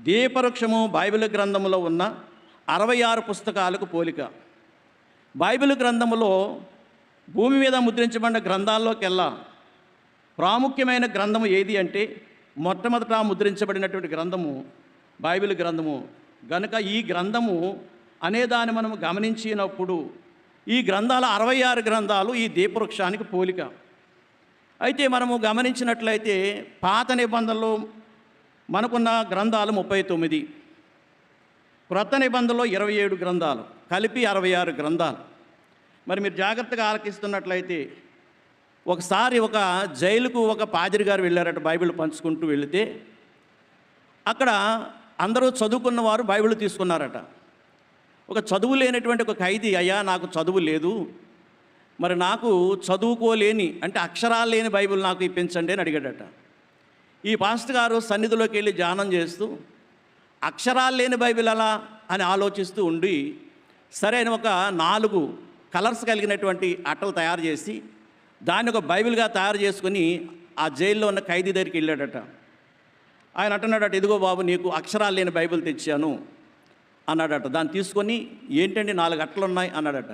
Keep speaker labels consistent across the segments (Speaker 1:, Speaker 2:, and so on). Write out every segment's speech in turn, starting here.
Speaker 1: దీపవృక్షము Bible గ్రంథములో ఉన్న 66 పుస్తకాలకు పోలిక. బైబిల్ గ్రంథములో భూమి మీద ముద్రించబడిన గ్రంథాల్లోకెల్లా ప్రాముఖ్యమైన గ్రంథము ఏది అంటే మొట్టమొదట ముద్రించబడినటువంటి గ్రంథము బైబిల్ గ్రంథము. గనుక ఈ గ్రంథము అనేదాన్ని మనం గమనించినప్పుడు ఈ గ్రంథాల 66 గ్రంథాలు ఈ దీపవృక్షానికి పోలిక. అయితే మనము గమనించినట్లయితే పాత నిబంధనలో మనకున్న గ్రంథాలు 39, క్రొత్త నిబంధనలో 27 గ్రంథాలు, కలిపి 66 గ్రంథాలు. మరి మీరు జాగ్రత్తగా ఆలకిస్తున్నట్లయితే ఒకసారి ఒక జైలుకు ఒక పాదిరి గారు వెళ్ళారట బైబిల్ పంచుకుంటూ వెళితే అక్కడ అందరూ చదువుకున్న వారు బైబిల్ తీసుకున్నారట. ఒక చదువు లేనటువంటి ఒక ఖైదీ, అయ్యా నాకు చదువు లేదు, మరి నాకు చదువుకోలేని అంటే అక్షరాలు లేని బైబిల్ నాకు ఇప్పించండి అని అడిగాడట. ఈ పాస్టర్ గారు సన్నిధిలోకి వెళ్ళి ధ్యానం చేస్తూ అక్షరాలు లేని బైబిల్ అలా అని ఆలోచిస్తూ ఉండి సరైన ఒక 4 కలర్స్ కలిగినటువంటి అట్టలు తయారు చేసి దాన్ని ఒక బైబిల్గా తయారు చేసుకుని ఆ జైల్లో ఉన్న ఖైదీ దగ్గరికి వెళ్ళాడట. ఆయన అంటున్నాడట, ఇదిగో బాబు నీకు అక్షరాలు లేని బైబిల్ తెచ్చాను అన్నాడట. దాన్ని తీసుకొని ఏంటండి 4 అట్టలు ఉన్నాయి అన్నాడట.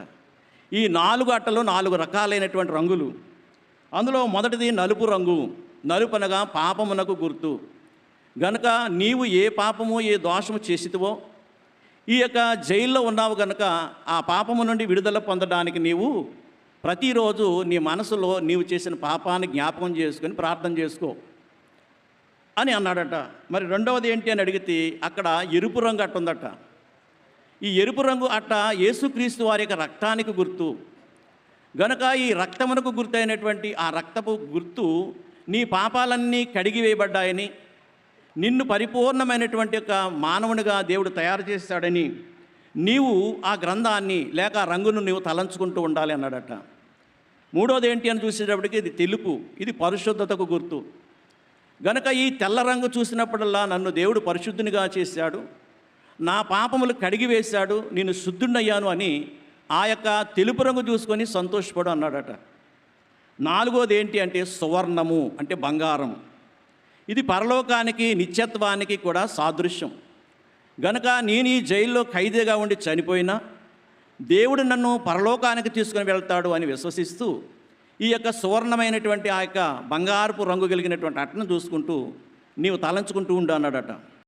Speaker 1: ఈ 4 అట్టలు 4 రకాలైనటువంటి రంగులు. అందులో మొదటిది నలుపు రంగు. నలుపు అనగా పాపమునకు గుర్తు. గనుక నీవు ఏ పాపము ఏ దోషము చేసితివో ఈ యొక్క జైల్లో ఉన్నావు గనుక ఆ పాపము నుండి విడుదల పొందడానికి నీవు ప్రతిరోజు నీ మనసులో నీవు చేసిన పాపాన్ని జ్ఞాపకం చేసుకొని ప్రార్థన చేసుకో అని అన్నాడట. మరి రెండవది ఏంటి అని అడిగితే అక్కడ ఎరుపు రంగు అట్ట ఉందట. ఈ ఎరుపు రంగు అట్ట యేసుక్రీస్తు వారి యొక్క రక్తానికి గుర్తు. గనుక ఈ రక్తమునకు గుర్తైనటువంటి ఆ రక్తపు గుర్తు నీ పాపాలన్నీ కడిగివేయబడ్డాయని, నిన్ను పరిపూర్ణమైనటువంటి యొక్క మానవునిగా దేవుడు తయారు చేస్తాడని నీవు ఆ గ్రంథాన్ని లేక ఆ రంగును నీవు తలంచుకుంటూ ఉండాలి అన్నాడట. మూడోది ఏంటి అని చూసేటప్పటికి ఇది తెలుపు. ఇది పరిశుద్ధతకు గుర్తు. గనుక ఈ తెల్ల రంగు చూసినప్పుడల్లా నన్ను దేవుడు పరిశుద్ధునిగా చేశాడు, నా పాపములు కడిగివేశాడు, నేను శుద్ధుడయ్యాను అని ఆ యొక్క తెలుపు రంగు చూసుకొని సంతోషపడు అన్నాడట. నాలుగోది ఏంటి అంటే సువర్ణము అంటే బంగారం. ఇది పరలోకానికి నిత్యత్వానికి కూడా సాదృశ్యం. గనుక నేను ఈ జైల్లో ఖైదీగా ఉండి చనిపోయినా దేవుడు నన్ను పరలోకానికి తీసుకుని వెళ్తాడు అని విశ్వసిస్తూ ఈ యొక్క సువర్ణమైనటువంటి ఆ యొక్క బంగారపు రంగు కలిగినటువంటి అట్టను చూసుకుంటూ నీవు తలంచుకుంటూ ఉండు అన్నాడట.